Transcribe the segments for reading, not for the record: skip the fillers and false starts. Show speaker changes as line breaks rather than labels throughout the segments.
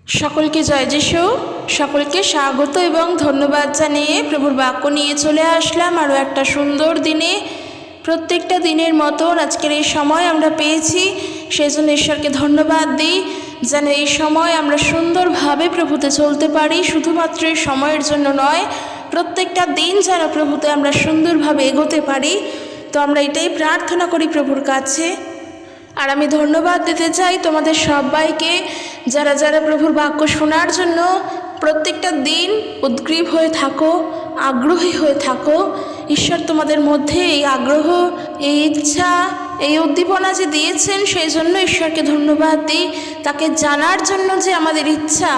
সকলকে জয় যিশু। সকলকে স্বাগত এবং ধন্যবাদ জানিয়ে প্রভুর বাক্য নিয়ে চলে আসলাম আরও একটা সুন্দর দিনে। প্রত্যেকটা দিনের মতন আজকের এই সময় আমরা পেয়েছি, সেই জন্য ঈশ্বরকে ধন্যবাদ দিই যেন এই সময় আমরা সুন্দরভাবে প্রভুতে চলতে পারি। শুধুমাত্র এই সময়ের জন্য নয়, প্রত্যেকটা দিন যেন প্রভুতে আমরা সুন্দরভাবে এগোতে পারি। তো আমরা এটাই প্রার্থনা করি প্রভুর কাছে। আর আমি ধন্যবাদ দিতে চাই তোমাদের সবাইকে, যারা যারা প্রভুর বাক্য শোনার জন্য প্রত্যেকটা দিন উদ্গ্রীব হয়ে থাকো, আগ্রহী হয়ে থাকো। ঈশ্বর তোমাদের মধ্যে এই আগ্রহ, এই ইচ্ছা, এই উদ্দীপনা যে দিয়েছেন, সেই জন্য ঈশ্বরকে ধন্যবাদ দিই। তাকে জানার জন্য যে আমাদের ইচ্ছা,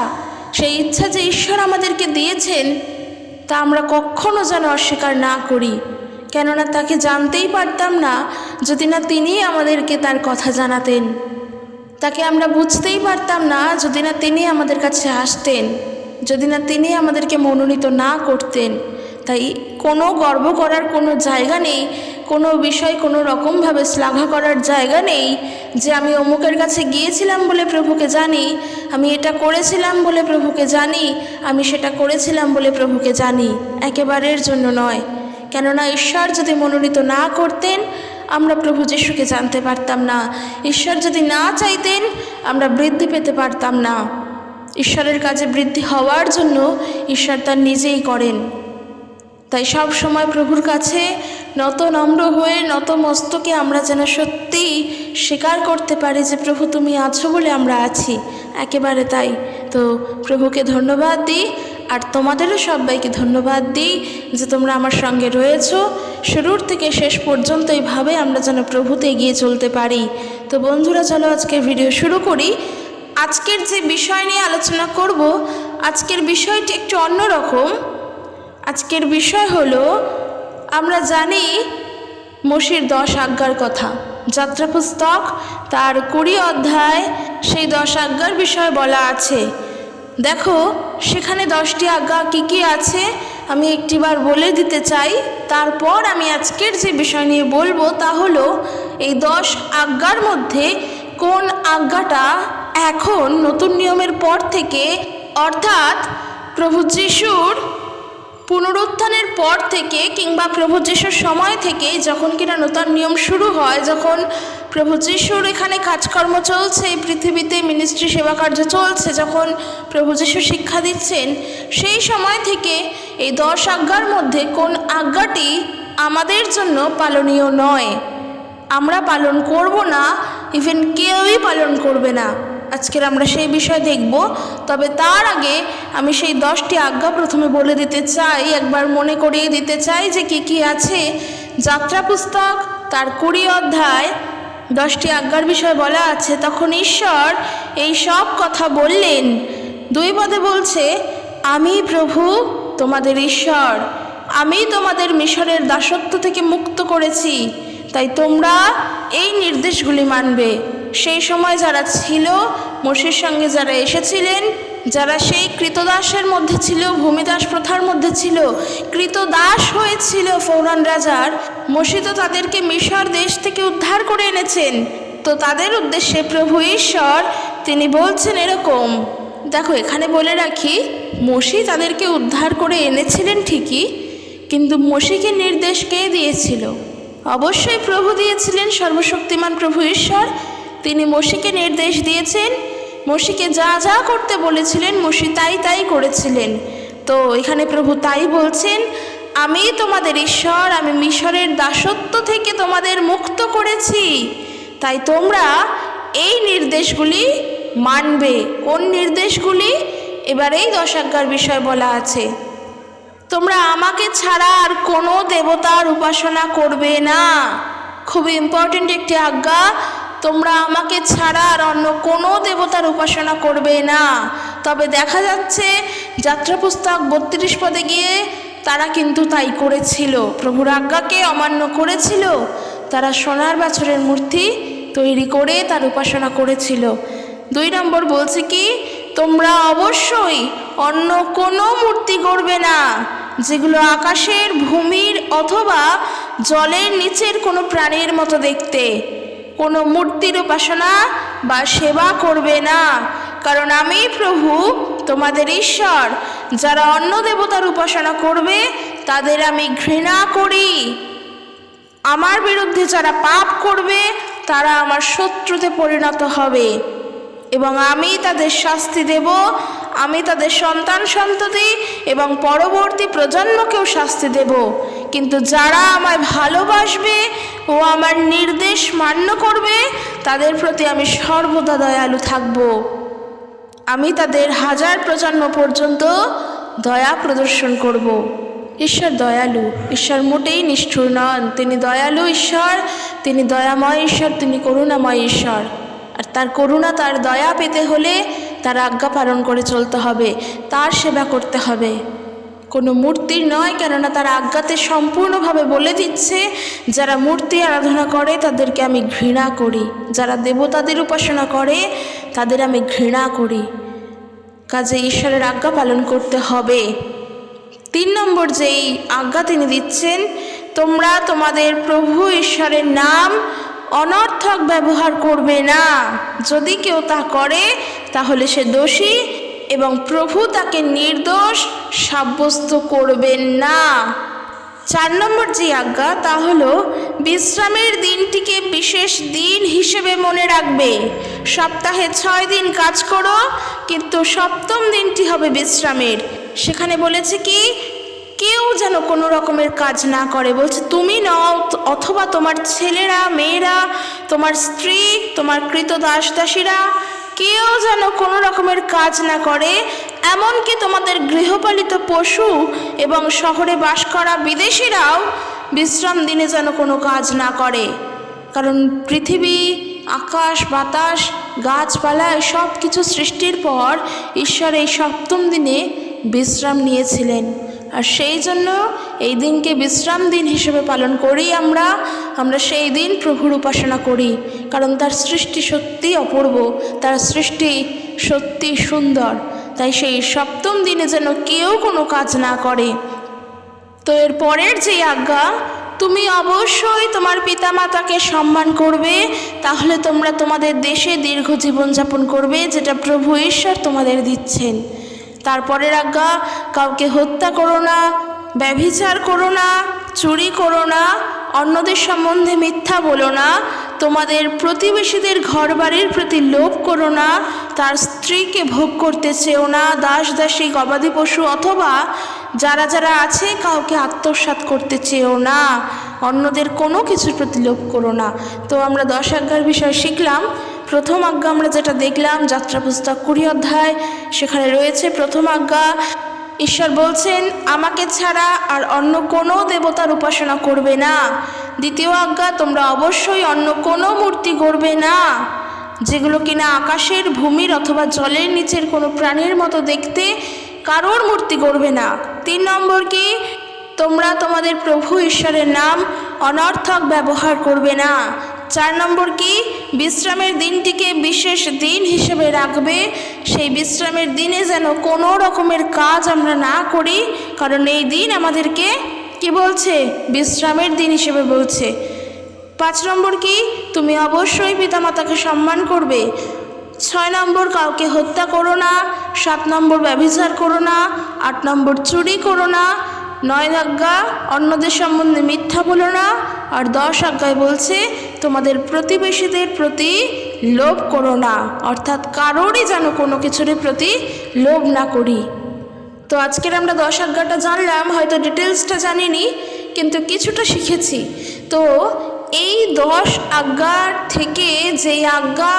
সেই ইচ্ছা যে ঈশ্বর আমাদেরকে দিয়েছেন, তা আমরা কখনো যেন অস্বীকার না করি। কেননা তাকে জানতেই পারতাম না যদি না তিনি আমাদেরকে তার কথা জানাতেন। তাকে আমরা বুঝতেই পারতাম না যদি না তিনি আমাদের কাছে আসতেন, যদি না তিনি আমাদেরকে মনোনীত না করতেন। তাই কোনো গর্ব করার কোনো জায়গা নেই, কোনো বিষয় কোনো রকমভাবে শ্লাঘা করার জায়গা নেই যে আমি অমুকের কাছে গিয়েছিলাম বলে প্রভুকে জানি, আমি এটা করেছিলাম বলে প্রভুকে জানি, আমি সেটা করেছিলাম বলে প্রভুকে জানি। একেবারের জন্য নয়। কেননা ঈশ্বর যদি মনোনীত না করতেন, আমরা প্রভু যিশুকে জানতে পারতাম না। ঈশ্বর যদি না চাইতেন, আমরা বৃদ্ধি পেতে পারতাম না। ঈশ্বরের কাজে বৃদ্ধি হওয়ার জন্য ঈশ্বর তার নিজেই করেন। তাই সব সময় প্রভুর কাছে নত নম্র হয়ে নত মস্তকে আমরা যেন সত্যি স্বীকার করতে পারি যে প্রভু তুমি আছো বলে আমরা আছি। একেবারে তাই। তো প্রভুকে ধন্যবাদ দিই, আর তোমাদেরও সবাইকে ধন্যবাদ দিই যে তোমরা আমার সঙ্গে রয়েছো। শুরুর থেকে শেষ পর্যন্ত এইভাবে আমরা যেন প্রভুতে এগিয়ে চলতে পারি। তো বন্ধুরা, চলো আজকের ভিডিও শুরু করি। আজকের যে বিষয় নিয়ে আলোচনা করব, আজকের বিষয়টি একটু অন্যরকম। আজকের বিষয় হলো, আমরা জানি মসির 10 আজ্ঞার কথা। যাত্রা পুস্তক তার 20 অধ্যায় সেই 10 আজ্ঞার বিষয় বলা আছে। দেখো সেখানে 10টি আজ্ঞা কী কী আছে আমি একটিবার বলে দিতে চাই। তারপর আমি আজকের যে বিষয় নিয়ে বলবো তা হলো, এই 10 আজ্ঞার মধ্যে কোন আজ্ঞাটা এখন নতুন নিয়মের পর থেকে, অর্থাৎ প্রভু যিশুর পুনরুত্থানের পর থেকে কিংবা প্রভু যিশুর সময় থেকে, যখন কিনা নতুন নিয়ম শুরু হয়, যখন প্রভু যিশুর এখানে কাজকর্ম চলছে, এই পৃথিবীতে মিনিস্ট্রি সেবা কার্য চলছে, যখন প্রভু যিশু শিক্ষা দিচ্ছেন, সেই সময় থেকে এই 10 আজ্ঞার মধ্যে কোন আজ্ঞাটি আমাদের জন্য পালনীয় নয়, আমরা পালন করব না, ইভেন কেউই পালন করবে না। আজকের আমরা সেই বিষয় দেখব। তবে তার আগে আমি সেই 10টি আজ্ঞা প্রথমে বলে দিতে চাই, একবার মনে করিয়ে দিতে চাই যে কী কী আছে। যাত্রা পুস্তক তার 20 অধ্যায় 10টি আজ্ঞার বিষয় বলা আছে। তখন ঈশ্বর এই সব কথা বললেন। 2 পদে বলছে, আমি প্রভু তোমাদের ঈশ্বর, আমি তোমাদের মিশরের দাসত্ব থেকে মুক্ত করেছি, তাই তোমরা এই নির্দেশগুলি মানবে। সেই সময় যারা ছিল, মসির সঙ্গে যারা এসেছিলেন, যারা সেই কৃতদাসের মধ্যে ছিল, ভূমিদাস প্রথার মধ্যে ছিল, কৃতদাস হয়েছিল ফৌরান রাজার, মসি তো তাদেরকে মিশর দেশ থেকে উদ্ধার করে এনেছেন। তো তাদের উদ্দেশ্যে প্রভু ঈশ্বর তিনি বলছেন এরকম। দেখো এখানে বলে রাখি, মসি তাদেরকে উদ্ধার করে এনেছিলেন ঠিকই, কিন্তু মসিকে নির্দেশ কে দিয়েছিল? অবশ্যই প্রভু দিয়েছিলেন, সর্বশক্তিমান প্রভু ঈশ্বর। তিনি মসিকে নির্দেশ দিয়েছেন, মসিকে যা যা করতে বলেছিলেন মসি তাই তাই করেছিলেন। তো এখানে প্রভু তাই বলছেন, আমি তোমাদের ঈশ্বর, আমি মিশরের দাসত্ব থেকে তোমাদের মুক্ত করেছি, তাই তোমরা এই নির্দেশগুলি মানবে। কোন নির্দেশগুলি? এবার এই 10 আজ্ঞার বিষয় বলা আছে। তোমরা আমাকে ছাড়া আর কোনো দেবতার উপাসনা করবে না। খুবই ইম্পর্টেন্ট একটি আজ্ঞা। তোমরা আমাকে ছাড়া আর অন্য কোনো দেবতার উপাসনা করবে না। তবে দেখা যাচ্ছে যাত্রা পুস্তক 32 পদে গিয়ে তারা কিন্তু তাই করেছিল, প্রভুর আজ্ঞাকে অমান্য করেছিল। তারা সোনার বাছরের মূর্তি তৈরি করে তার উপাসনা করেছিল। 2 নম্বর বলছে কি, তোমরা অবশ্যই অন্য কোনো মূর্তি করবে না, যেগুলো আকাশের, ভূমির অথবা জলের নিচের কোনো প্রাণীর মতো দেখতে। কোনো মূর্তির উপাসনা বা সেবা করবে না। কারণ আমি প্রভু তোমাদের ঈশ্বর। যারা অন্য দেবতার উপাসনা করবে তাদের আমি ঘৃণা করি। আমার বিরুদ্ধে যারা পাপ করবে তারা আমার শত্রুতে পরিণত হবে এবং আমি তাদের শাস্তি দেব। আমি তাদের সন্তান সন্ততি এবং পরবর্তী প্রজন্মকেও শাস্তি দেব। কিন্তু যারা আমায় ভালোবাসবে ও আমার নির্দেশ মান্য করবে তাদের প্রতি আমি সর্বদা দয়ালু থাকব। আমি তাদের 1000 প্রজন্ম পর্যন্ত দয়া প্রদর্শন করব। ঈশ্বর দয়ালু, ঈশ্বর মোটেই নিষ্ঠুর নন। তিনি দয়ালু ঈশ্বর, তিনি দয়াময় ঈশ্বর, তিনি করুণাময় ঈশ্বর। আর তার করুণা, তার দয়া পেতে হলে তার আজ্ঞা পালন করে চলতে হবে, তার সেবা করতে হবে, কোনো মূর্তির নয়। কেননা তার আজ্ঞাতে সম্পূর্ণভাবে বলে দিচ্ছে যারা মূর্তি আরাধনা করে তাদেরকে আমি ঘৃণা করি, যারা দেবতাদের উপাসনা করে তাদের আমি ঘৃণা করি। কাজে ঈশ্বরের আজ্ঞা পালন করতে হবে। 3 নম্বর যেই আজ্ঞা তিনি দিচ্ছেন, তোমরা তোমাদের প্রভু ঈশ্বরের নাম অনর্থক ব্যবহার করবে না। যদি কেউ তা করে তাহলে সে দোষী এবং প্রভু তাকে নির্দোষ সাব্যস্ত করবেন না। 4 নম্বর যে আজ্ঞা তা হলো বিশ্রামের দিনটিকে বিশেষ দিন হিসেবে মনে রাখবে। সপ্তাহে 6 দিন কাজ করো, কিন্তু 7ম দিনটি হবে বিশ্রামের। সেখানে বলেছে কি, কেউ যেন কোনো রকমের কাজ না করে। বলছে তুমি নও, অথবা তোমার ছেলেরা, মেয়েরা, তোমার স্ত্রী, তোমার কৃত দাস দাসীরা, কেউ যেন কোনো রকমের কাজ না করে। এমনকি তোমাদের গৃহপালিত পশু এবং শহরে বাস করা বিদেশিরাও বিশ্রাম দিনে যেন কোনো কাজ না করে। কারণ পৃথিবী, আকাশ, বাতাস, গাছপালা সব কিছু সৃষ্টির পর ঈশ্বর এই 7ম দিনে বিশ্রাম নিয়েছিলেন। আর সেই জন্য এই দিনকে বিশ্রাম দিন হিসেবে পালন করি আমরা সেই দিন প্রভুর উপাসনা করি। কারণ তার সৃষ্টি সত্যি অপূর্ব, তার সৃষ্টি সত্যি সুন্দর। তাই সেই 7ম দিনে যেন কেউ কোনো কাজ না করে। তো এর পরের যে আজ্ঞা, তুমি অবশ্যই তোমার পিতামাতাকে সম্মান করবে, তাহলে তোমরা তোমাদের দেশে দীর্ঘ জীবনযাপন করবে, যেটা প্রভু ঈশ্বর তোমাদের দিচ্ছেন। তারপরের আজ্ঞা, কাউকে হত্যা করো না, ব্যভিচার করো না, চুরি করো না, অন্যদের সম্বন্ধে মিথ্যা বলো না, তোমাদের প্রতিবেশীদের ঘরবাড়ির প্রতি লোভ করো না, তার স্ত্রীকে ভোগ করতে চেও না, দাস দাসী, গবাদি পশু অথবা যারা যারা আছে কাউকে আত্মসাৎ করতে চেও না, অন্যদের কোনো কিছুর প্রতি লোভ করো না। তো আমরা 10 আজ্ঞার বিষয় শিখলাম। প্রথম আজ্ঞা আমরা যেটা দেখলাম, যাত্রা পুস্তক 20 অধ্যায়, সেখানে রয়েছে প্রথম আজ্ঞা, ঈশ্বর বলছেন আমাকে ছাড়া আর অন্য কোনো দেবতার উপাসনা করবে না। দ্বিতীয় আজ্ঞা, তোমরা অবশ্যই অন্য কোনো মূর্তি গড়বে না, যেগুলো কিনা আকাশের, ভূমির অথবা জলের নিচের কোনো প্রাণীর মতো দেখতে, কারোর মূর্তি গড়বে না। 3 নম্বর কি, তোমরা তোমাদের প্রভু ঈশ্বরের নাম অনর্থক ব্যবহার করবে না। 4 নম্বর কি, বিশ্রামের দিনটিকে বিশেষ দিন হিসেবে রাখবে। সেই বিশ্রামের দিনে যেন কোনো রকমের কাজ আমরা না করি, কারণ এই দিন আমাদেরকে কি বলছে, বিশ্রামের দিন হিসেবে বলছে। 5 নম্বর কি, তুমি অবশ্যই পিতামাতাকে সম্মান করবে। 6 নম্বর, কাউকে হত্যা করো না। 7 নম্বর, ব্যভিচার করো না। 8 নম্বর, চুরি করো না। 9 আজ্ঞা, অন্যদের সম্বন্ধে মিথ্যা বলো না। আর 10 আজ্ঞায় বলছে তোমাদের প্রতিবেশীদের প্রতি লোভ করো না, অর্থাৎ কারোরই যেন কোনো কিছুর প্রতি লোভ না করি। তো আজকের আমরা 10 আজ্ঞাটা জানলাম, হয়তো ডিটেলসটা জানিনি, কিন্তু কিছুটা শিখেছি। তো এই 10 আজ্ঞার থেকে যেই আজ্ঞা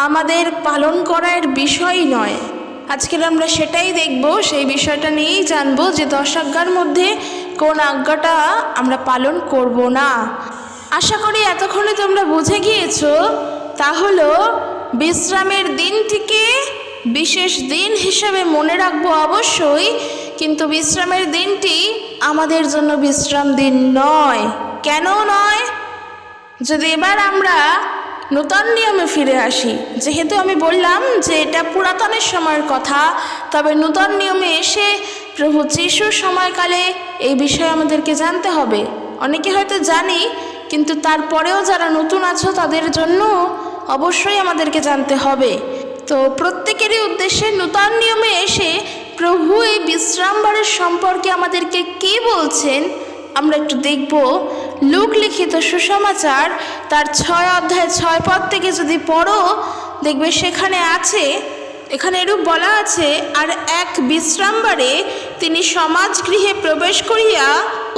আমাদের পালন করার বিষয় নয়, আজকের আমরা সেটাই দেখব, সেই বিষয়টা নিয়েই জানবো যে 10 আজ্ঞার মধ্যে কোন আজ্ঞাটা আমরা পালন করব না। আশা করি এতক্ষণে তোমরা বুঝে গিয়েছো। তা হলো বিশ্রামের দিনটিকে বিশেষ দিন হিসেবে মনে রাখবো অবশ্যই, কিন্তু বিশ্রামের দিনটি আমাদের জন্য বিশ্রাম দিন নয়। কেন নয়? যদি এবার আমরা নূতন নিয়মে ফিরে আসি, যেহেতু আমি বললাম যে এটা পুরাতনের সময়ের কথা, তবে নূতন নিয়মে এসে প্রভু যিশুর সময়কালে এই বিষয়ে আমাদেরকে জানতে হবে। অনেকে হয়তো জানি, কিন্তু তারপরেও যারা নতুন আছো তাদের জন্য অবশ্যই আমাদেরকে জানতে হবে। তো প্রত্যেকেরই উদ্দেশ্যে নূতন নিয়মে এসে প্রভু এই বিশ্রামবারের সম্পর্কে আমাদেরকে কী বলছেন আমরা একটু দেখব। লূক লিখিত সুসমাচার তার 6 অধ্যায় 6 পদ থেকে যদি পড়ো দেখবে সেখানে আছে, এখানে এরূপ বলা আছে, আর এক বিশ্রামবারে তিনি সমাজগৃহে প্রবেশ করিয়া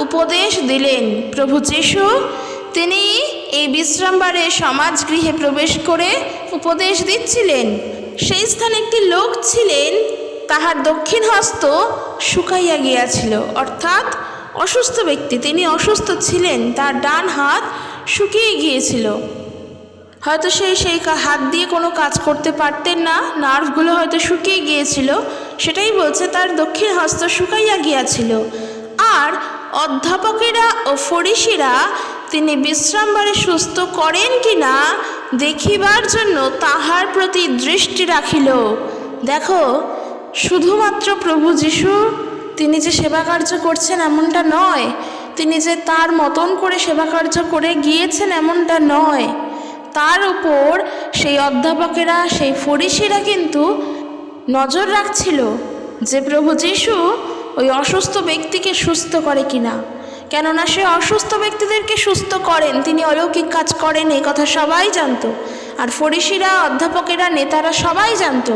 উপদেশ দিলেন। প্রভু যীশু তিনি এই বিশ্রামবারে সমাজগৃহে প্রবেশ করে উপদেশ দিচ্ছিলেন। সেই স্থানে একটি লোক ছিলেন, তাহার দক্ষিণ হস্ত শুকাইয়া গিয়াছিল, অর্থাৎ অসুস্থ ব্যক্তি, তিনি অসুস্থ ছিলেন, তার ডান হাত শুকিয়ে গিয়েছিল। হয়তো সেই হাত দিয়ে কোনো কাজ করতে পারতেন না, নার্ভগুলো হয়তো শুকিয়ে গিয়েছিল, সেটাই বলছে তার দক্ষিণ হস্ত শুকাইয়া গিয়াছিল। আর অধ্যাপকেরা ও ফরিসিরা তিনি বিশ্রামবারে সুস্থ করেন কি না দেখিবার জন্য তাহার প্রতি দৃষ্টি রাখিল। দেখো, শুধুমাত্র প্রভু যীশু তিনি যে সেবা কার্য করছেন এমনটা নয়, তিনি যে তার মতন করে সেবা কার্য করে গিয়েছেন এমনটা নয়, তার উপর সেই অধ্যাপকেরা সেই ফরিসিরা কিন্তু নজর রাখছিল যে প্রভু যীশু ওই অসুস্থ ব্যক্তিকে সুস্থ করে কিনা। কেননা সে অসুস্থ ব্যক্তিদেরকে সুস্থ করেন, তিনি অলৌকিক কাজ করেন, এই কথা সবাই জানতো। আর ফরিসিরা, অধ্যাপকেরা, নেতারা সবাই জানতো।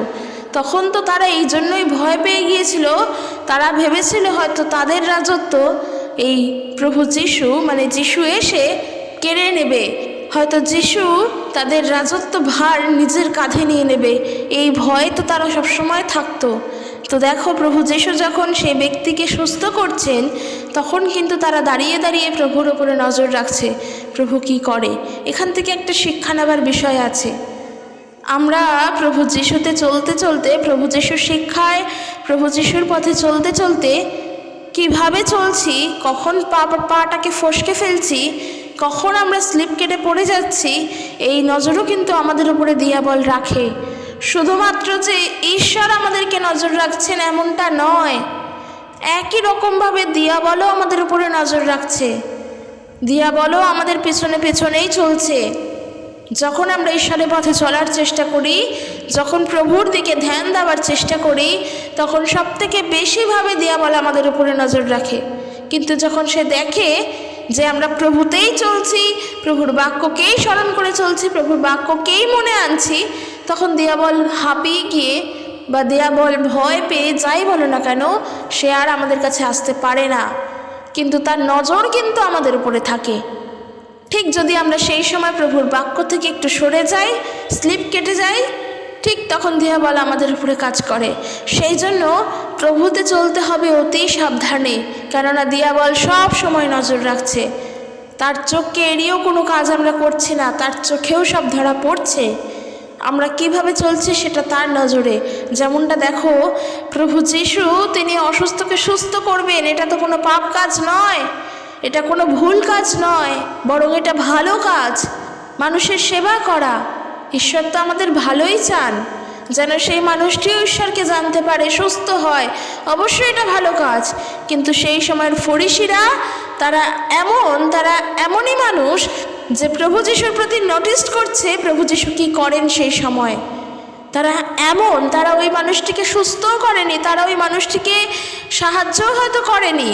তখন তো তারা এই জন্যই ভয় পেয়ে গিয়েছিল, তারা ভেবেছিল হয়তো তাদের রাজত্ব এই প্রভু যীশু মানে যীশু এসে কেড়ে নেবে, হয়তো যীশু তাদের রাজত্ব ভার নিজের কাঁধে নিয়ে নেবে, এই ভয় তো তারা সবসময় থাকতো। তো দেখো, প্রভু যীশু যখন সেই ব্যক্তিকে সুস্থ করছেন তখন কিন্তু তারা দাঁড়িয়ে দাঁড়িয়ে প্রভুর ওপরে নজর রাখছে প্রভু কি করে। এখান থেকে একটা শিক্ষা নেবার বিষয় আছে। আমরা প্রভু যীশুতে চলতে চলতে, প্রভু যীশুর শিক্ষায়, প্রভু যীশুর পথে চলতে চলতে কিভাবে চলছি, কখন পাটাকে ফসকে ফেলছি, কখন আমরা স্লিপ কেটে পড়ে যাচ্ছি, এই নজরও কিন্তু আমাদের উপরে দিয়াবল রাখে। শুধুমাত্র যে ঈশ্বর আমাদেরকে নজর রাখছেন এমনটা নয়, একই রকমভাবে দিয়াবলও আমাদের উপরে নজর রাখছে, দিয়াবলও আমাদের পেছনে পেছনেই চলছে। যখন আমরা ঈশ্বরের পথে চলার চেষ্টা করি, যখন প্রভুর দিকে ধ্যান দেওয়ার চেষ্টা করি, তখন সবথেকে বেশিভাবে দিয়াবল আমাদের উপরে নজর রাখে। কিন্তু যখন সে দেখে যে আমরা প্রভুতেই চলছি, প্রভুর বাক্যকেই স্মরণ করে চলছি, প্রভুর বাক্যকেই মনে আনছি, তখন দিয়াবল হাঁপিয়ে গিয়ে বা দিয়াবল ভয় পেয়ে যাই বলো না কেন, সে আর আমাদের কাছে আসতে পারে না। কিন্তু তার নজর কিন্তু আমাদের উপরে থাকে। ঠিক যদি আমরা সেই সময় প্রভুর বাক্য থেকে একটু সরে যাই, স্লিপ কেটে যাই, ঠিক তখন দিয়াবল আমাদের উপরে কাজ করে। সেই জন্য প্রভুতে চলতে হবে অতি সাবধানে, কেননা দিয়াবল সব সময় নজর রাখছে। তার চোখকে এড়িয়েও কোনো কাজ আমরা করছি না, তার চোখেও সব ধরা পড়ছে। আমরা কিভাবে চলছি সেটা তার নজরে। যেমনটা দেখো, প্রভু যীশু তিনি অসুস্থকে সুস্থ করবেন, এটা তো কোনো পাপ কাজ নয়, এটা কোনো ভুল কাজ নয়, বরং এটা ভালো কাজ, মানুষের সেবা করা। ঈশ্বর তো আমাদের ভালোই চান, যেন সেই মানুষটিও ঈশ্বরকে জানতে পারে, সুস্থ হয়, অবশ্যই এটা ভালো কাজ। কিন্তু সেই সময়ের ফরিসিরা তারা এমনই মানুষ যে প্রভু যীশুর প্রতি নোটিস করছে প্রভু যীশু কী করেন সেই সময়। তারা ওই মানুষটিকে সুস্থও করেনি, তারা ওই মানুষটিকে সাহায্যও হয়তো করেনি,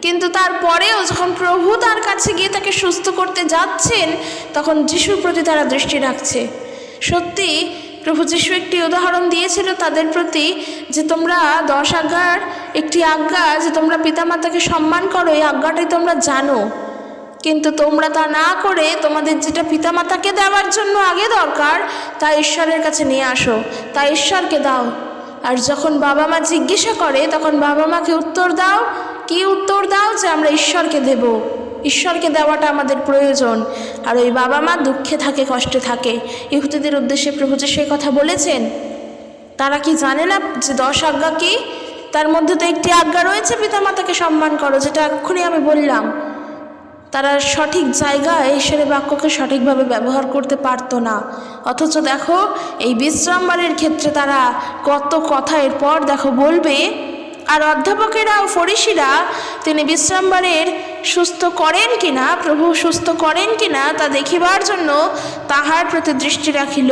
কিন্তু তারপরেও যখন প্রভু তার কাছে গিয়ে তাকে সুস্থ করতে যাচ্ছেন তখন যিশুর প্রতি তারা দৃষ্টি রাখছে। সত্যি প্রভু যীশু একটি উদাহরণ দিয়েছিল তাদের প্রতি যে তোমরা 10 আজ্ঞার একটি আজ্ঞা যে তোমরা পিতামাতাকে সম্মান করো, এই আজ্ঞাটাই তোমরা জানো, কিন্তু তোমরা তা না করে তোমাদের যেটা পিতামাতাকে দেওয়ার জন্য আগে দরকার তা ঈশ্বরের কাছে নিয়ে আসো, তা ঈশ্বরকে দাও। আর যখন বাবা মা জিজ্ঞাসা করে তখন বাবা মাকে উত্তর দাও, কি উত্তর দাও? যে আমরা ঈশ্বরকে দেব, ঈশ্বরকে দেওয়াটা আমাদের প্রয়োজন। আর ওই বাবা মা দুঃখে থাকে, কষ্টে থাকে। ইহুদিদের উদ্দেশ্যে প্রভু যে সে কথা বলেছেন, তারা কি জানে না যে 10 আজ্ঞা কি? তার মধ্যে তো একটি আজ্ঞা রয়েছে পিতামাতাকে সম্মান করো, যেটা এক্ষুনি আমি বললাম। তারা সঠিক জায়গায় ঈশ্বরের বাক্যকে সঠিকভাবে ব্যবহার করতে পারতো না। অথচ দেখো এই বিশ্রামবারের ক্ষেত্রে তারা কত কথা এরপর দেখো বলবে, আর অধ্যাপকেরা ও ফরিসিরা তিনি বিশ্রামবারের সুস্থ করেন কিনা, প্রভু সুস্থ করেন কিনা তা দেখিবার জন্য তাহার প্রতি দৃষ্টি রাখিল,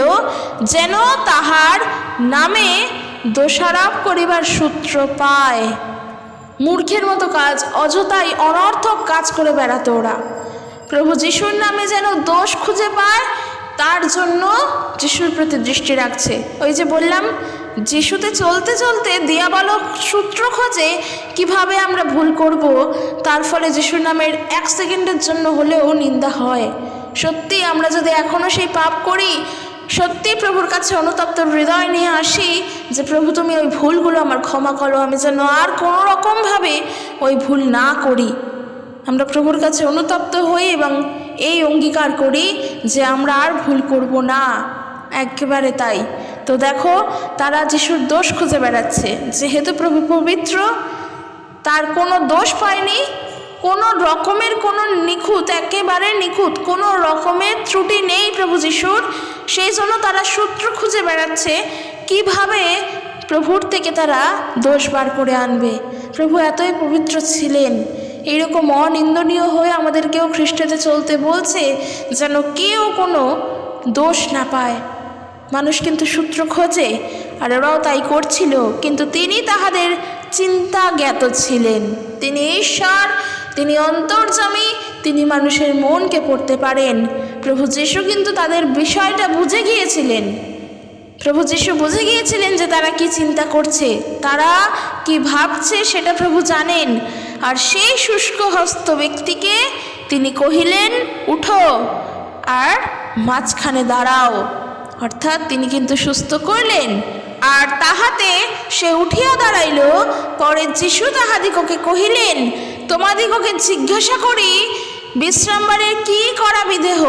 যেন তাহার নামে দোষারোপ করিবার সূত্র পায়। মূর্খের মতো কাজ, অযথাই অনর্থক কাজ করে বেড়াতো ওরা। প্রভু যিশুর নামে যেন দোষ খুঁজে পায়, তার জন্য যিশুর প্রতি দৃষ্টি রাখছে। ওই যে বললাম, যিশুতে চলতে চলতে দিয়াবলক সূত্র খোঁজে কিভাবে আমরা ভুল করব, তার ফলে যিশুর নামের 1 সেকেন্ডের জন্য হলেও নিন্দা হয়। সত্যি আমরা যদি এখনও সেই পাপ করি, সত্যি প্রভুর কাছে অনুতপ্ত হৃদয় নিয়ে আসি যে প্রভু তুমি ওই ভুলগুলো আমার ক্ষমা করো, আমি যেন আর কোনো রকমভাবে ওই ভুল না করি। আমরা প্রভুর কাছে অনুতপ্ত হই এবং এই অঙ্গীকার করি যে আমরা আর ভুল করব না, একেবারে তাই। তো দেখো, তারা যিশুর দোষ খুঁজে বেড়াচ্ছে। যেহেতু প্রভু পবিত্র, তার কোনো দোষ পায়নি, কোনো রকমের কোনো নিখুঁত, একেবারে নিখুঁত কোনো রকমের ত্রুটি নেই প্রভু যিশুর। সেই জন্য তারা সূত্র খুঁজে বেড়াচ্ছে কিভাবে প্রভুর থেকে তারা দোষ বার করে আনবে। প্রভু এতই পবিত্র ছিলেন, এইরকম অনিন্দনীয় হয়ে আমাদেরকেও খ্রিস্টতে চলতে বলছে যেন কেউ কোনো দোষ না পায়। মানুষ কিন্তু সূত্র খোঁজে, আর ওরাও তাই করছিল, কিন্তু তিনি তাহাদের চিন্তা জ্ঞাত ছিলেন। তিনি ঈশ্বর, তিনি অন্তর্যামী, তিনি মানুষের মনকে পড়তে পারেন। প্রভু যিশু কিন্তু তাদের বিষয়টা বুঝে গিয়েছিলেন। প্রভু যিশু বুঝে গিয়েছিলেন যে তারা কি চিন্তা করছে, তারা কি ভাবছে, সেটা প্রভু জানেন। আর সেই শুষ্ক হস্ত ব্যক্তিকে তিনি কহিলেন, উঠো আর মাঝখানে দাঁড়াও। অর্থাৎ তিনি কিন্তু সুস্থ করলেন। আর তাহাতে সে উঠিয়া দাঁড়াইল। পরে যিশু তাহাদিগকে কহিলেন, তোমাদিগকে জিজ্ঞাসা করি, বিশ্রামবারের কি করা বিদেহ?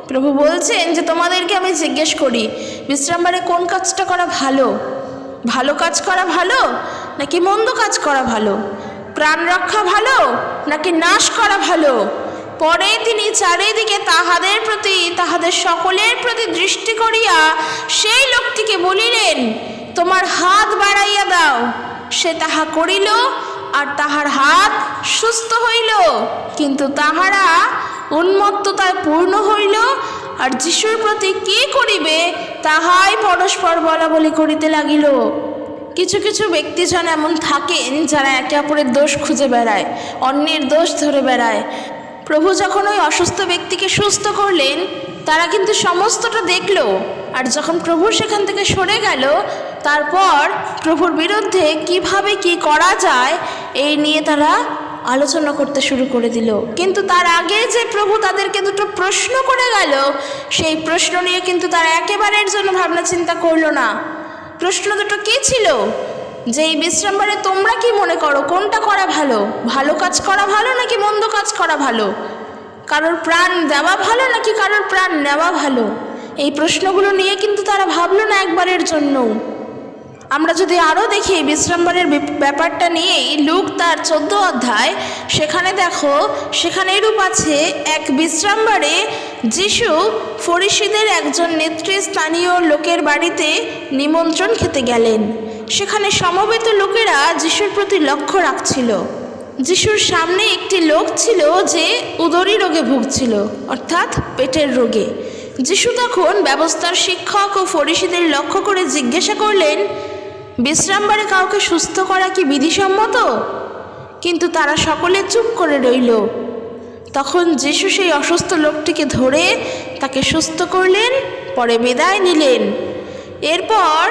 প্রভু বলছেন যে তোমাদেরকে আমি জিজ্ঞেস করি, বিশ্রামবারে কোন কাজটা করা ভালো? ভালো কাজ করা ভালো নাকি মন্দ কাজ করা ভালো? প্রাণ রক্ষা ভালো নাকি নাশ করা ভালো? পরে তিনি চারিদিকে তাহাদের সকলের প্রতি দৃষ্টি করিয়া সেই লোকটিকে বলিলেন, তোমার হাত বাড়াইয়া দাও। সে তাহা করিল, আর তাহার হাত সুস্থ হইল। কিন্তু তাহারা উন্মত্ততায় পূর্ণ হইল, আর যিশুর প্রতি কি করিবে তাহাই পরস্পর বলাবলি করিতে লাগিল। কিছু কিছু ব্যক্তিজন এমন থাকেন যারা একে অপরের দোষ খুঁজে বেড়ায়, অন্যের দোষ ধরে বেড়ায়। প্রভু যখন ওই অসুস্থ ব্যক্তিকে সুস্থ করলেন, তারা কিন্তু সমস্তটা দেখলো। আর যখন প্রভু সেখান থেকে সরে গেল, তারপর প্রভুর বিরুদ্ধে কিভাবে কি করা যায় এই নিয়ে তারা আলোচনা করতে শুরু করে দিল। কিন্তু তার আগে যে প্রভু তাদেরকে দুটো প্রশ্ন করে গেল, সেই প্রশ্ন নিয়ে কিন্তু তারা একেবারের জন্য ভাবনা চিন্তা করলো না। প্রশ্ন দুটো কী ছিল? যে এই বিশ্রামবারে তোমরা কি মনে করো কোনটা করা ভালো? ভালো কাজ করা ভালো নাকি মন্দ কাজ করা ভালো? কারোর প্রাণ দেওয়া ভালো নাকি কারোর প্রাণ নেওয়া ভালো? এই প্রশ্নগুলো নিয়ে কিন্তু তারা ভাবলো না একবারের জন্য। আমরা যদি আরও দেখি বিশ্রামবারের ব্যাপারটা নিয়েই লুক তার 14 অধ্যায়, সেখানে দেখো, সেখানে এরূপ আছে, এক বিশ্রামবারে যিশু ফরিসিদের একজন নেতৃস্থানীয় লোকের বাড়িতে নিমন্ত্রণ খেতে গেলেন। সেখানে সমবেত লোকেরা যিশুর প্রতি লক্ষ্য রাখছিল। যিশুর সামনে একটি লোক ছিল যে উদরী রোগে ভুগছিল, অর্থাৎ পেটের রোগে। যিশু তখন ব্যবস্থার শিক্ষক ও ফরিসিদের লক্ষ্য করে জিজ্ঞাসা করলেন, বিশ্রামবারে কাউকে সুস্থ করা কি বিধিসম্মত? কিন্তু তারা সকলে চুপ করে রইল। তখন যিশু সেই অসুস্থ লোকটিকে ধরে তাকে সুস্থ করলেন, পরে বিদায় নিলেন। এরপর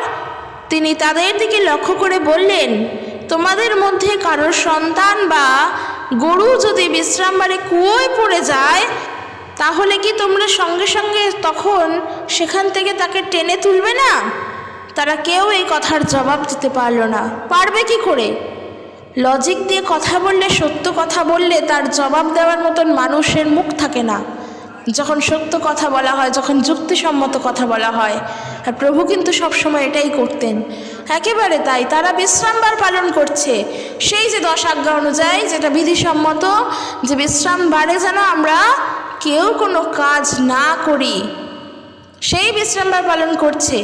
তিনি তাদের দিকে লক্ষ্য করে বললেন, তোমাদের মধ্যে কারোর সন্তান বা গরু যদি বিশ্রামবারে কুয়োয় পড়ে যায়, তাহলে কি তোমরা সঙ্গে সঙ্গে তখন সেখান থেকে তাকে টেনে তুলবে না? তারা কেউ এই কথার জবাব দিতে পারল না। পারবে কি করে? লজিক দিয়ে কথা বললে, সত্য কথা বললে তার জবাব দেওয়ার মতন মানুষের মুখ থাকে না যখন সত্য কথা বলা হয়, যখন যুক্তিসম্মত কথা বলা হয়। আর প্রভু কিন্তু সবসময় এটাই করতেন। একেবারে তাই, তারা বিশ্রামবার পালন করছে, সেই যে 10 আজ্ঞা অনুযায়ী, যেটা বিধিসম্মত, যে বিশ্রামবারে যেন আমরা কেউ কোনো কাজ না করি, সেই বিশ্রামবার পালন করছে।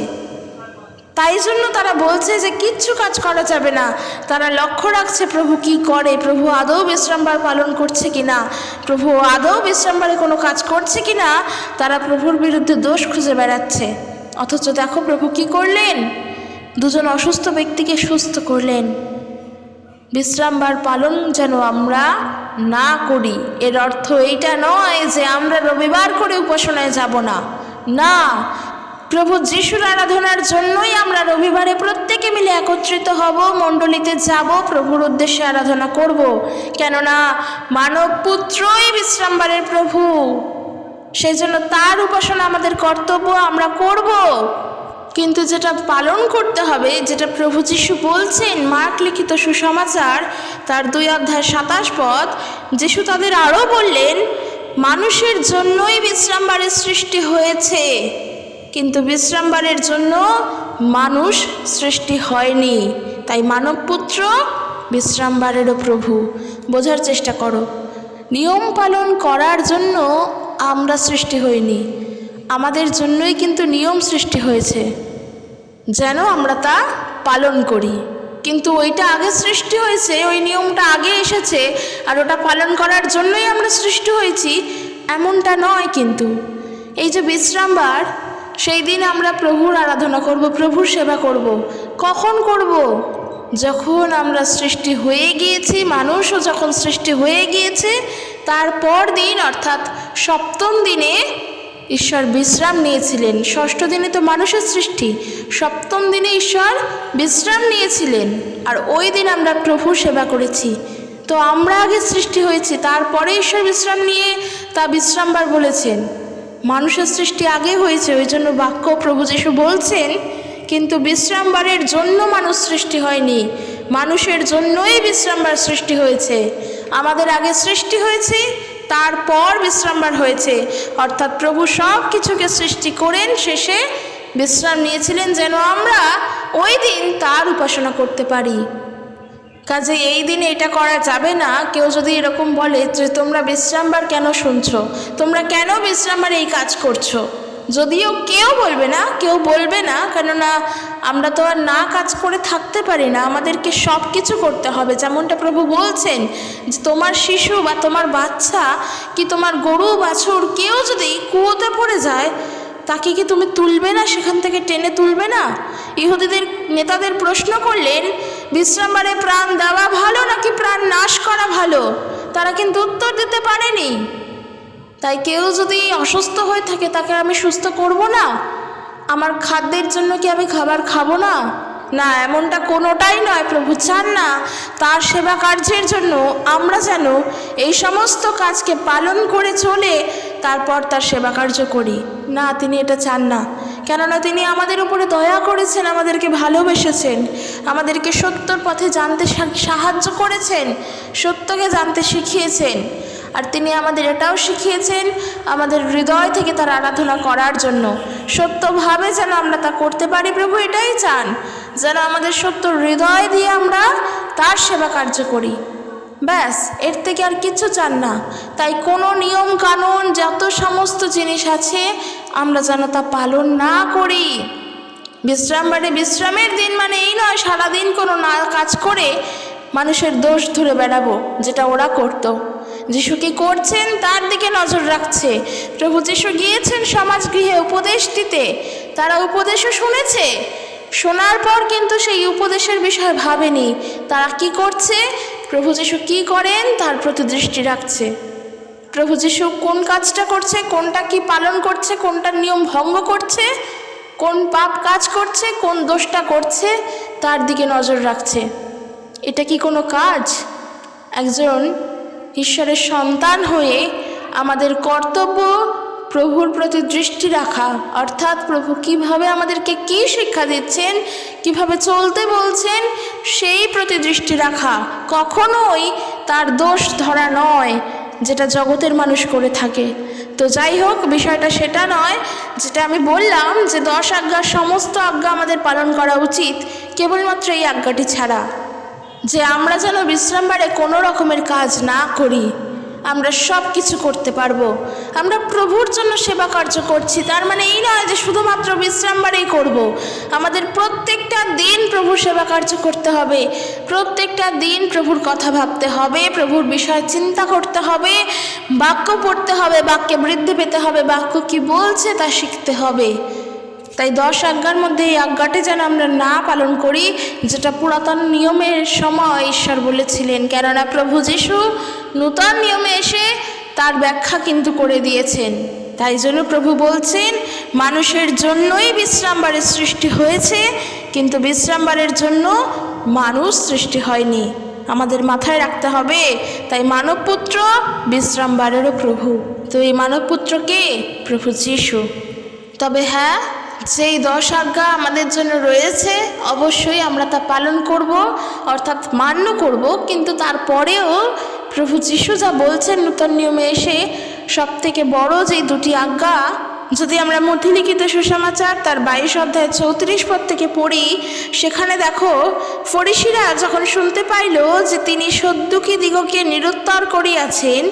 তাই জন্য তারা বলছে যে কিচ্ছু কাজ করা যাবে না। তারা লক্ষ্য রাখছে প্রভু কি করে, প্রভু আদৌ বিশ্রামবার পালন করছে কিনা, প্রভু আদৌ বিশ্রামবারে কোনো কাজ করছে কিনা। তারা প্রভুর বিরুদ্ধে দোষ খুঁজে বেড়াচ্ছে। অথচ দেখো প্রভু কি করলেন, দুজন অসুস্থ ব্যক্তিকে সুস্থ করলেন। বিশ্রামবার পালন যেন আমরা না করি, এর অর্থ এইটা নয় যে আমরা রবিবার করে উপাসনায় যাব না। না, প্রভু যিশুর আরাধনার জন্যই আমরা রবিবারে প্রত্যেকে মিলে একত্রিত হব, মণ্ডলীতে যাব, প্রভুর উদ্দেশ্যে আরাধনা করব। কেননা মানব পুত্রই বিশ্রামবারের প্রভু, সেই জন্য তার উপাসনা আমাদের কর্তব্য, আমরা করব। কিন্তু যেটা পালন করতে হবে, যেটা প্রভু যিশু বলছেন মার্ক লিখিত সুসমাচার তার 2:27 যিশু তাদের আরও বললেন, মানুষের জন্যই বিশ্রামবারের সৃষ্টি হয়েছে, কিন্তু বিশ্রামবারের জন্য মানুষ সৃষ্টি হয়নি। তাই মানবপুত্র বিশ্রামবারেরও প্রভু। বোঝার চেষ্টা করো, নিয়ম পালন করার জন্য আমরা সৃষ্টি হইনি, আমাদের জন্যই কিন্তু নিয়ম সৃষ্টি হয়েছে যেন আমরা তা পালন করি। কিন্তু ওইটা আগে সৃষ্টি হয়েছে, ওই নিয়মটা আগে এসেছে, আর ওটা পালন করার জন্যই আমরা সৃষ্টি হয়েছি এমনটা নয়। কিন্তু এই যে বিশ্রামবার, সেই দিন আমরা প্রভুর আরাধনা করব, প্রভুর সেবা করব। কখন করব? যখন আমরা সৃষ্টি হয়ে গিয়েছি, মানুষও যখন সৃষ্টি হয়ে গিয়েছে, তারপর দিন অর্থাৎ সপ্তম দিনে ঈশ্বর বিশ্রাম নিয়েছিলেন। ষষ্ঠ দিনে তো মানুষের সৃষ্টি, সপ্তম দিনে ঈশ্বর বিশ্রাম নিয়েছিলেন, আর ওই দিন আমরা প্রভু সেবা করেছি। তো আমরা আগে সৃষ্টি হয়েছি, তারপরে ঈশ্বর বিশ্রাম নিয়ে তা বিশ্রামবার বলেছেন। মানুষের সৃষ্টি আগে হয়েছে, ওই জন্য বাক্য প্রভু যিশু বলছেন, কিন্তু বিশ্রামবারের জন্য মানুষ সৃষ্টি হয়নি, মানুষের জন্যই বিশ্রামবার সৃষ্টি হয়েছে। আমাদের আগে সৃষ্টি হয়েছে, তারপর বিশ্রামবার হয়েছে। অর্থাৎ প্রভু সব কিছুকে সৃষ্টি করেন, শেষে বিশ্রাম নিয়েছিলেন যেন আমরা ওই দিন তার উপাসনা করতে পারি। কাজে এই দিনে এটা করা যাবে না। কেউ যদি এরকম বলে যে তোমরা বিশ্রামবার কেন শুনছো, তোমরা কেন বিশ্রামবার এই কাজ করছো, যদিও কেউ বলবে না, কেননা আমরা তো আর না কাজ করে থাকতে পারি না, আমাদেরকে সব কিছু করতে হবে। যেমনটা প্রভু বলছেন যে তোমার শিশু বা তোমার বাচ্চা কি তোমার গরু বাছুর কেউ যদি কুয়োতে পড়ে যায়, তাকে কি তুমি তুলবে না, সেখান থেকে টেনে তুলবে না? ইহুদিদের নেতাদের প্রশ্ন করলেন, বিশ্রামবারে প্রাণ দেওয়া ভালো নাকি প্রাণ নাশ করা ভালো? তারা কিন্তু উত্তর দিতে পারেনি। তাই কেউ যদি অসুস্থ হয়ে থাকে, তাকে আমি সুস্থ করব না? আমার খাদ্যের জন্য কি আমি খাবার খাবো না? না, এমনটা কোনোটাই নয়। প্রভু চান না তার সেবা কার্যের জন্য আমরা যেন এই সমস্ত কাজকে পালন করে চলে তারপর তার সেবা কার্য করি। না, তিনি এটা চান না। কেননা তিনি আমাদের উপরে দয়া করেছেন, আমাদেরকে ভালোবেসেছেন, আমাদেরকে সত্যর পথে জানতে সাহায্য করেছেন, সত্যকে জানতে শিখিয়েছেন। আর তিনি আমাদের এটাও শিখিয়েছেন আমাদের হৃদয় থেকে তার আরাধনা করার জন্য, সত্যভাবে যেন আমরা তা করতে পারি। প্রভু এটাই চান, যেন আমাদের সত্য হৃদয় দিয়ে আমরা তার সেবা কার্য করি। ব্যাস, এর থেকে আর কিছু চান না। তাই কোনো নিয়ম কানুন যত সমস্ত জিনিস আছে আমরা যেন তা পালন না করি। বিশ্রামবারে বিশ্রামের দিন মানে এই নয় সারাদিন কোনো না কাজ করে মানুষের দোষ ধরে বেড়াবো, যেটা ওরা করতো। যিশু কি করছেন তার দিকে নজর রাখছে। প্রভু যিশু গিয়েছেন সমাজগৃহে উপদেশ দিতে, তারা উপদেশও শুনেছে, শোনার পর কিন্তু সেই উপদেশের বিষয়ে ভাবেনি। তারা কি করছে, প্রভু যিশু কি করেন তার প্রতি দৃষ্টি রাখছে। প্রভু যিশু কোন কাজটা করছে, কোনটা কি পালন করছে, কোনটা নিয়ম ভঙ্গ করছে, কোন পাপ কাজ করছে, কোন দোষটা করছে, তার দিকে নজর রাখছে। এটা কি কোনো কাজ? একজন ঈশ্বরের সন্তান হয়ে আমাদের কর্তব্য প্রভুর প্রতি দৃষ্টি রাখা, অর্থাৎ প্রভু কিভাবে আমাদেরকে কি শিক্ষা দিচ্ছেন, কিভাবে চলতে বলছেন, সেই প্রতি দৃষ্টি রাখা। কখনোই তার দোষ ধরা নয়, যেটা জগতের মানুষ করে থাকে। তো যাই হোক, বিষয়টা সেটা নয় যেটা আমি বললাম যে 10 আজ্ঞার সমস্ত আজ্ঞা আমাদের পালন করা উচিত, কেবলমাত্র এই আজ্ঞাটি ছাড়া, যে আমরা যেন বিশ্রামবারে কোনো রকমের কাজ না করি। আমরা সব কিছু করতে পারবো। আমরা প্রভুর জন্য সেবা কার্য করছি, তার মানে এই নয় যে শুধুমাত্র বিশ্রামবারেই করব। আমাদের প্রত্যেকটা দিন প্রভুর সেবা কার্য করতে হবে, প্রত্যেকটা দিন প্রভুর কথা ভাবতে হবে, প্রভুর বিষয়ে চিন্তা করতে হবে, বাক্য পড়তে হবে, বাক্যে বৃদ্ধি পেতে হবে, বাক্য কি বলছে তা শিখতে হবে। তাই 10 আজ্ঞার মধ্যে এই আজ্ঞাটি যেন আমরা না পালন করি, যেটা পুরাতন নিয়মের সময় ঈশ্বর বলেছিলেন। কেননা প্রভু যিশু নূতন নিয়মে এসে তার ব্যাখ্যা কিন্তু করে দিয়েছেন। তাই জন্য প্রভু বলছেন মানুষের জন্যই বিশ্রামবারের সৃষ্টি হয়েছে, কিন্তু বিশ্রামবারের জন্য মানুষ সৃষ্টি হয়নি। আমাদের মাথায় রাখতে হবে। তাই মানবপুত্র বিশ্রামবারেরও প্রভু। তো এই মানবপুত্র কে? প্রভু যিশু। তবে হ্যাঁ, যেই 10 আজ্ঞা আমাদের জন্য রয়েছে অবশ্যই আমরা তা পালন করব, অর্থাৎ মান্য করব। কিন্তু তারপরেও প্রভু যিশু যা বলছেন নূতন নিয়মে এসে, সবথেকে বড় যেই 2টি আজ্ঞা, যদি আমরা মধ্যলিখিত সুসমাচার তার 22 অধ্যায় 34 পদ থেকে পড়ি, সেখানে দেখো ফরিসীরা যখন শুনতে পাইল যে তিনি সদ্দুকী দিগকে নিরুত্তর করিয়াছেন,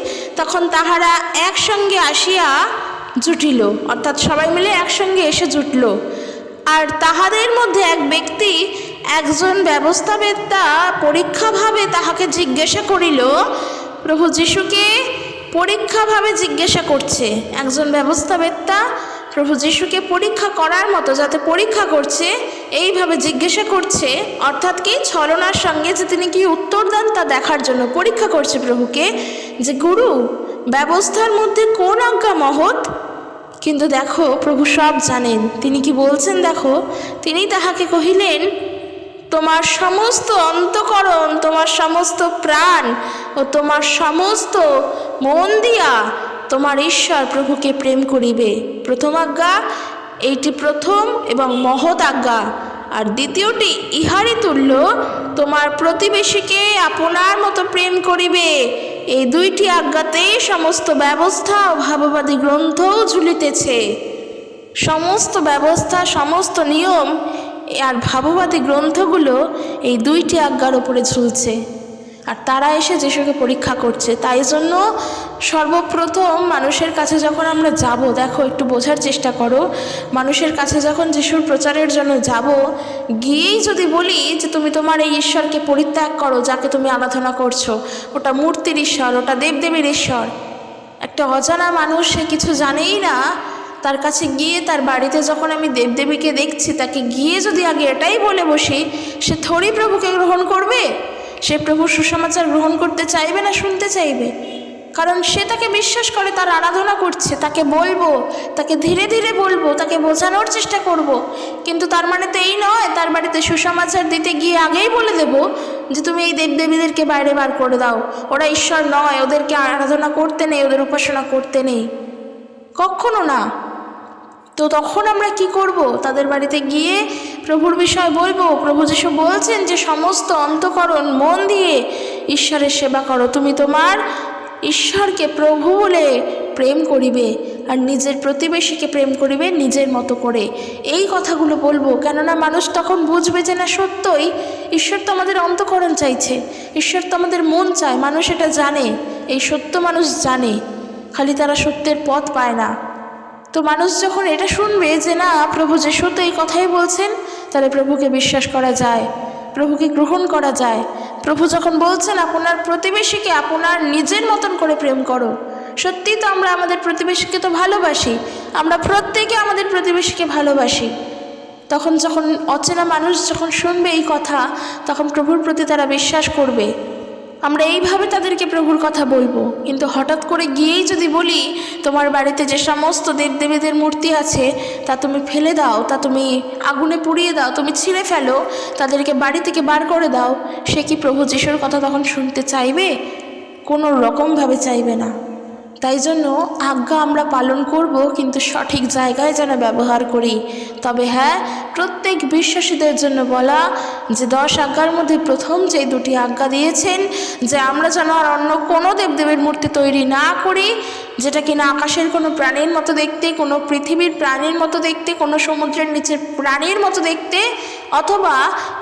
তখন তাহারা একসঙ্গে আসিয়া জুটিল, অর্থাৎ সবাই মিলে একসঙ্গে এসে জুটল। আর তাহাদের মধ্যে এক ব্যক্তি, একজন ব্যবস্থাবেত্তা, পরীক্ষাভাবে তাহাকে জিজ্ঞাসা করিল। প্রভু যিশুকে পরীক্ষাভাবে জিজ্ঞাসা করছে একজন ব্যবস্থাবেত্তা, প্রভু যিশুকে পরীক্ষা করার মতো, যাতে পরীক্ষা করছে এইভাবে জিজ্ঞাসা করছে, অর্থাৎ কি ছলনার সঙ্গে যে তিনি কি উত্তর দেন তা দেখার জন্য পরীক্ষা করছে প্রভুকে, যে গুরু ব্যবস্থার মধ্যে কোন আজ্ঞা মহৎ? কিন্তু দেখো প্রভু সব জানেন। তিনি কি বলছেন দেখো, তিনি তাহাকে কহিলেন, তোমার সমস্ত অন্তঃকরণ, তোমার সমস্ত প্রাণ ও তোমার সমস্ত মন দিয়া তোমার ঈশ্বর প্রভুকে প্রেম করিবে। প্রথম আজ্ঞা, এইটি প্রথম এবং মহৎ আজ্ঞা। আর দ্বিতীয়টি ইহারই তুল্য, তোমার প্রতিবেশীকে আপনার মতো প্রেম করিবে। এই 2টি আজ্ঞাতেই সমস্ত ব্যবস্থা ও ভাববাদী গ্রন্থও ঝুলিতেছে। সমস্ত ব্যবস্থা, সমস্ত নিয়ম আর ভাববাদী গ্রন্থগুলো এই 2টি আজ্ঞার উপরে ঝুলছে। আর তারা এসে যিশুকে পরীক্ষা করছে। তাই জন্য সর্বপ্রথম মানুষের কাছে যখন আমরা যাব, দেখো একটু বোঝার চেষ্টা করো, মানুষের কাছে যখন যিশুর প্রচারের জন্য যাব, গিয়েই যদি বলি যে তুমি তোমার এই ঈশ্বরকে পরিত্যাগ করো যাকে তুমি আরাধনা করছো, ওটা মূর্তির ঈশ্বর, ওটা দেবদেবীর ঈশ্বর, একটা অজানা মানুষ, সে কিছু জানেই না, তার কাছে গিয়ে তার বাড়িতে যখন আমি দেবদেবীকে দেখছি, তাকে গিয়ে যদি আগে এটাই বলে বসি, সে থোড়ি প্রভুকে গ্রহণ করবে? সে প্রভুর সুসমাচার গ্রহণ করতে চাইবে না, শুনতে চাইবে? কারণ সে তাকে বিশ্বাস করে, তার আরাধনা করছে, তাকে বলবো, তাকে ধীরে ধীরে বলবো, তাকে বোঝানোর চেষ্টা করব। কিন্তু তার মানে তো এই নয় তার বাড়িতে সুসমাচার দিতে গিয়ে আগেই বলে দেব যে তুমি এই দেবদেবীদেরকে বাইরে বার করে দাও, ওরা ঈশ্বর নয়, ওদেরকে আরাধনা করতে নেই, ওদের উপাসনা করতে নেই, কখনো না। তো তখন আমরা কি করব? তাদের বাড়িতে গিয়ে প্রভুর বিষয় বলবো। প্রভু যিশু বলছেন যে সমস্ত অন্তঃকরণ মন দিয়ে ঈশ্বরের সেবা করো, তুমি তোমার ঈশ্বরকে প্রভু বলে প্রেম করিবে আর নিজের প্রতিবেশীকে প্রেম করিবে নিজের মতো করে। এই কথাগুলো বলবো, কেননা মানুষ তখন বুঝবে যে না সত্যই ঈশ্বর তো আমাদের অন্তঃকরণ চাইছে, ঈশ্বর তো আমাদের মন চায়। মানুষ এটা জানে, এই সত্য মানুষ জানে, খালি তারা সত্যের পথ পায় না। তো মানুষ যখন এটা শুনবে যে না প্রভু যিশু তো এই কথাই বলছেন, তাহলে প্রভুকে বিশ্বাস করা যায়, প্রভুকে গ্রহণ করা যায়। প্রভু যখন বলছেন আপনার প্রতিবেশীকে আপনার নিজের মতন করে প্রেম করো, সত্যিই তো আমরা আমাদের প্রতিবেশীকে তো ভালোবাসি, আমরা প্রত্যেকে আমাদের প্রতিবেশীকে ভালোবাসি। তখন যখন অচেনা মানুষ যখন শুনবে এই কথা, তখন প্রভুর প্রতি তারা বিশ্বাস করবে। আমরা এইভাবে তাদেরকে প্রভুর কথা বলবো। কিন্তু হঠাৎ করে গিয়েই যদি বলি তোমার বাড়িতে যে সমস্ত দেবদেবীদের মূর্তি আছে তা তুমি ফেলে দাও, তা তুমি আগুনে পুড়িয়ে দাও, তুমি ছিঁড়ে ফেলো, তাদেরকে বাড়ি থেকে বার করে দাও, সে কি প্রভু যিশুর কথা তখন শুনতে চাইবে? কোনো রকমভাবে চাইবে না। তাই জন্য আজ্ঞা আমরা পালন করব, কিন্তু সঠিক জায়গায় যেন ব্যবহার করি। তবে হ্যাঁ, প্রত্যেক বিশ্বাসীদের জন্য বলা যে 10 আজ্ঞার মধ্যে প্রথম যে 2টি আজ্ঞা দিয়েছেন, যে আমরা যেন আর অন্য কোনো দেবদেবীর মূর্তি তৈরি না করি, যেটা কিনা আকাশের কোনো প্রাণীর মতো দেখতে, কোনো পৃথিবীর প্রাণীর মতো দেখতে, কোনো সমুদ্রের নিচের প্রাণীর মতো দেখতে, অথবা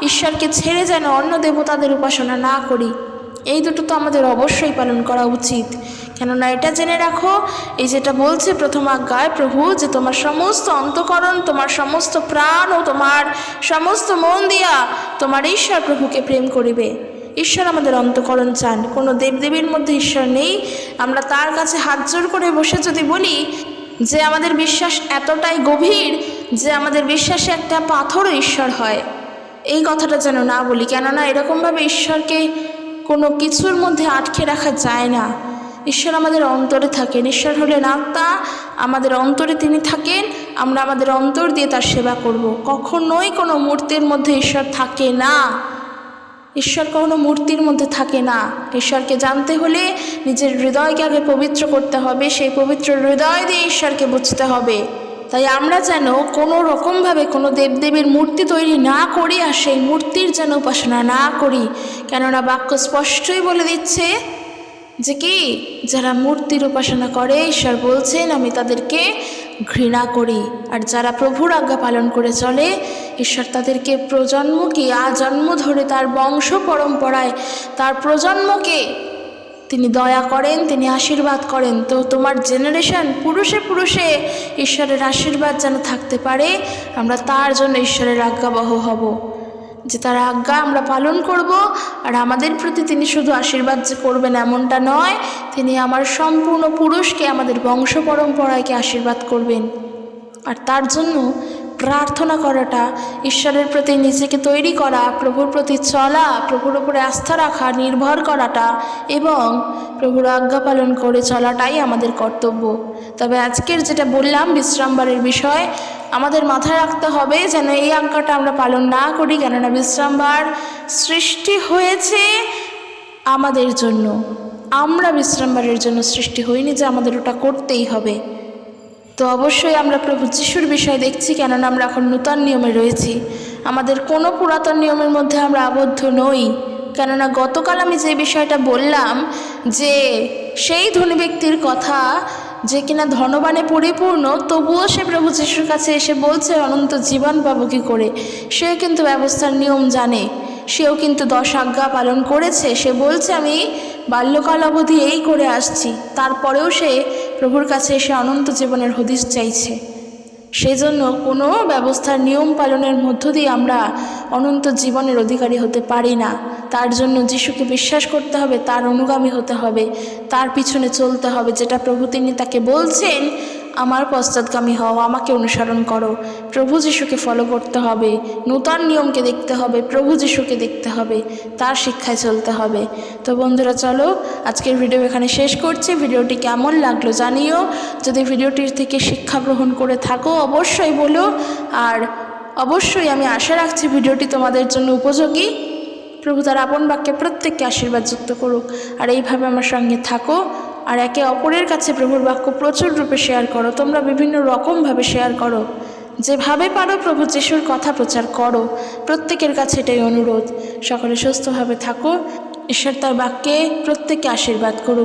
ঈশ্বরকে ছেড়ে যেন অন্য দেবতাদের উপাসনা না করি। এই দুটো তো আমাদের অবশ্যই পালন করা উচিত। কেননা এটা জেনে রাখো, এই যেটা বলছে প্রথম আজ্ঞায় প্রভু, যে তোমার সমস্ত অন্তঃকরণ, তোমার সমস্ত প্রাণ ও তোমার সমস্ত মন দিয়া তোমার ঈশ্বর প্রভুকে প্রেম করিবে। ঈশ্বর আমাদের অন্তঃকরণ চান। কোনো দেবদেবীর মধ্যে ঈশ্বর নেই। আমরা তার কাছে হাত জোড় করে বসে যদি বলি যে আমাদের বিশ্বাস এতটাই গভীর যে আমাদের বিশ্বাসে একটা পাথরও ঈশ্বর হয়, এই কথাটা যেন না বলি। কেননা এরকমভাবে ঈশ্বরকে কোনো কিছুর মধ্যে আটকে রাখা যায় না। ঈশ্বর আমাদের অন্তরে থাকেন। ঈশ্বর হলেন আত্মা, আমাদের অন্তরে তিনি থাকেন। আমরা আমাদের অন্তর দিয়ে তার সেবা করব। কখনোই কোনো মূর্তির মধ্যে ঈশ্বর থাকে না। ঈশ্বর কোনো মূর্তির মধ্যে থাকে না। ঈশ্বরকে জানতে হলে নিজের হৃদয়কে আগে পবিত্র করতে হবে। সেই পবিত্র হৃদয় দিয়ে ঈশ্বরকে বুঝতে হবে। তাই আমরা যেন কোনো রকমভাবে কোনো দেবদেবীর মূর্তি তৈরি না করি, আর সেই মূর্তির যেন উপাসনা না করি। কেননা বাক্য স্পষ্টই বলে দিচ্ছে যে কি, যারা মূর্তির উপাসনা করে, ঈশ্বর বলছেন আমি তাদেরকে ঘৃণা করি। আর যারা প্রভুর আজ্ঞা পালন করে চলে, ঈশ্বর তাদেরকে প্রজন্মকে আজন্ম ধরে তার বংশ পরম্পরায় তার প্রজন্মকে তিনি দয়া করেন, তিনি আশীর্বাদ করেন। তো তোমার জেনারেশন পুরুষে পুরুষে ঈশ্বরের আশীর্বাদ যেন থাকতে পারে, আমরা তার জন্য ঈশ্বরের আজ্ঞাবহ হব, যে তার আজ্ঞা আমরা পালন করব। আর আমাদের প্রতি তিনি শুধু আশীর্বাদ যে করবেন এমনটা নয়, তিনি আমার সম্পূর্ণ পুরুষকে, আমাদের বংশ পরম্পরাকে আশীর্বাদ করবেন। আর তার জন্য প্রার্থনা করাটা, ঈশ্বরের প্রতি নিজেকে তৈরি করা, প্রভুর প্রতি চলা, প্রভুর উপরে আস্থা রাখা, নির্ভর করাটা এবং প্রভুর আজ্ঞা পালন করে চলাটাই আমাদের কর্তব্য। তবে আজকের যেটা বললাম বিশ্রামবারের বিষয়, আমাদের মাথায় রাখতে হবে যেন এই আজ্ঞাটা আমরা পালন না করি। কেননা বিশ্রামবার সৃষ্টি হয়েছে আমাদের জন্য, আমরা বিশ্রামবারের জন্য সৃষ্টি হইনি যে আমাদের ওটা করতেই হবে। তো অবশ্যই আমরা প্রভু যিশুর বিষয় দেখছি, কেননা আমরা এখন নূতন নিয়মে রয়েছি। আমাদের কোনো পুরাতন নিয়মের মধ্যে আমরা আবদ্ধ নই। কেননা গতকাল আমি যে বিষয়টা বললাম, যে সেই ধনী ব্যক্তির কথা যে কিনা ধনবানে পরিপূর্ণ, তবুও সে প্রভু যিশুর কাছে এসে বলছে অনন্ত জীবন পাবো কী করে। সেও কিন্তু ব্যবস্থার নিয়ম জানে, সেও কিন্তু 10 আজ্ঞা পালন করেছে। সে বলছে আমি বাল্যকাল অবধি এই করে আসছি, তারপরেও সে প্রভুর কাছে এসে অনন্ত জীবনের হদিশ চাইছে। সেই জন্য কোনো ব্যবস্থার নিয়ম পালনের মধ্য দিয়ে আমরা অনন্ত জীবনের অধিকারী হতে পারি না। তার জন্য যিশুকে বিশ্বাস করতে হবে, তার অনুগামী হতে হবে, তার পিছনে চলতে হবে। যেটা প্রভু তিনি তাকে বলছেন, আমার পশ্চাৎগামী হও, আমাকে অনুসরণ করো। প্রভু যিশুকে ফলো করতে হবে, নূতন নিয়মকে দেখতে হবে, প্রভু যিশুকে দেখতে হবে, তার শিক্ষায় চলতে হবে। তো বন্ধুরা চলো আজকের ভিডিও এখানে শেষ করছি। ভিডিওটি কেমন লাগলো জানিও। যদি ভিডিওটির থেকে শিক্ষা গ্রহণ করে থাকো অবশ্যই বলো। আর অবশ্যই আমি আশা রাখছি ভিডিওটি তোমাদের জন্য উপযোগী। প্রভু তার আপন বাক্যে প্রত্যেককে আশীর্বাদযুক্ত করুক। আর এইভাবে আমার সঙ্গে থাকো, আর একে অপরের কাছে প্রভুর বাক্য প্রচুর রূপে শেয়ার করো। তোমরা বিভিন্ন রকমভাবে শেয়ার করো, যেভাবে পারো প্রভু যিশুর কথা প্রচার করো। প্রত্যেকের কাছে এটাই অনুরোধ। সকলে সুস্থভাবে থাকো। ঈশ্বর তার বাক্যে প্রত্যেককে আশীর্বাদ করুক।